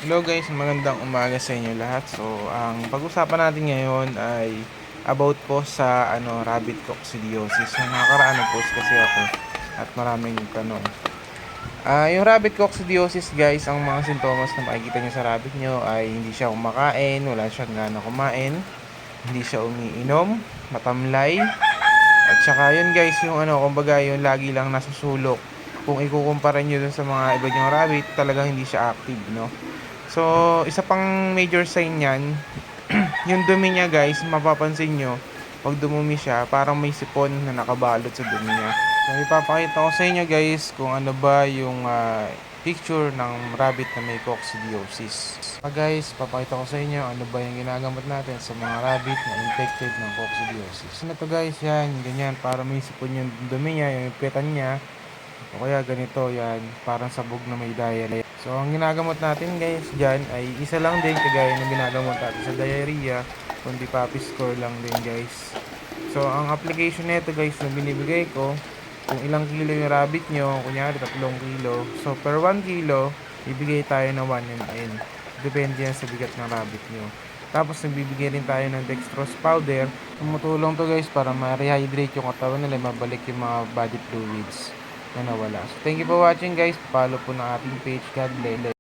Hello guys, magandang umaga sa inyo lahat. So, ang pag-usapan natin ngayon ay about po sa rabbit coccidiosis. Nung nakaraan nag-post kasi ako at maraming tanong. Yung rabbit coccidiosis guys, ang mga sintomas na makikita nyo sa rabbit nyo ay hindi siya kumakain, wala siyang gana kumain, hindi siya umiinom, matamlay, at saka yun guys, yung kumbaga yung lagi lang nasa sulok. Kung ikukumpara nyo dun sa mga iba nyong rabbit, talagang hindi siya active, no? So, isa pang major sign niyan, yung dumi niya guys, mapapansin nyo, pag dumumi siya, parang may sipon na nakabalot sa dumi niya. So, ipapakita ko sa inyo guys kung ano ba yung picture ng rabbit na may coccidiosis. Guys, papakita ko sa inyo ano ba yung ginagamot natin sa mga rabbit na infected ng coccidiosis. Ano to guys, yan, ganyan, para may sipon yung dumi niya, yung ipitan niya. O kaya ganito yan, parang sabog na may diarrhea. So ang ginagamot natin guys dyan ay isa lang din kagaya ng ginagamot natin sa diarrhea, kundi Papi Score lang din guys. So ang application nito guys na binibigay ko, kung ilang kilo yung rabbit nyo, kunyari 3 kilo. So per 1 kilo, bibigay tayo ng 1 ml. Depende yan sa bigat ng rabbit nyo. Tapos nagbibigay rin tayo ng dextrose powder. Tumutulong to guys para ma-rehydrate yung katawan nila, mabalik yung mga body fluids na nawala. So, thank you for watching guys. Follow po ng ating page. God bless.